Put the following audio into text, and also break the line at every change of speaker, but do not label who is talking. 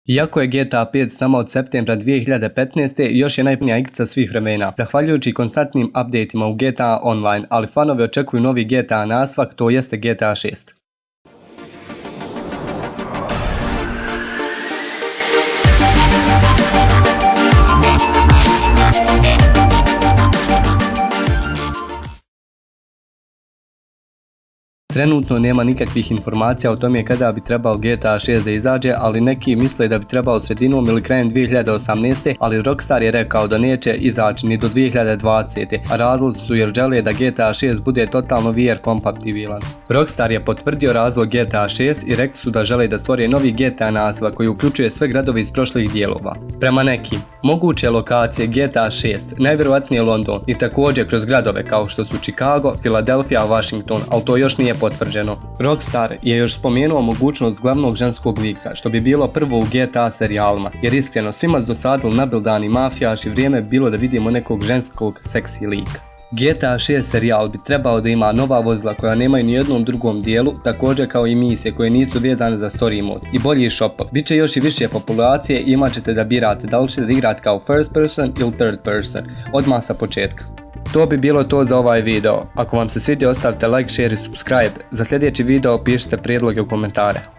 Iako je GTA 5 s nama od septembra 2015. još je najpunija igrica svih vremena, zahvaljujući konstantnim updateima u GTA Online, ali fanovi očekuju novi GTA nastavak, to jeste GTA 6. Trenutno nema nikakvih informacija o tome kada bi trebao GTA 6 da izađe, ali neki misle da bi trebao sredinom ili krajem 2018. ali Rockstar je rekao da neće izaći ni do 2020. a razlozi su jer žele da GTA 6 bude totalno VR kompatibilan. Rockstar je potvrdio razvoj GTA 6 i rekli su da žele da stvore novi GTA naziv koji uključuje sve gradove iz prošlih dijelova. Prema nekim, moguće lokacije GTA 6 najvjerojatnije London i također kroz gradove kao što su Chicago, Philadelphia, Washington, ali to još nije potvrđeno. Rockstar je još spomenuo mogućnost glavnog ženskog lika, što bi bilo prvo u GTA serijalima, jer iskreno svima su dosadili nabildani mafijaši, vrijeme bi bilo da vidimo nekog ženskog seksi lika. GTA 6 serijal bi trebao da ima nova vozila koja nemaju ni jednom drugom dijelu, također kao i misije koje nisu vezane za story mod i bolji shopper. Biće još i više populacije i imat ćete da birate da li ćete da igrate kao first person ili third person, odmah sa početka. To bi bilo to za ovaj video. Ako vam se svidio, ostavite like, share i subscribe. Za sljedeći video pišite prijedloge u komentare.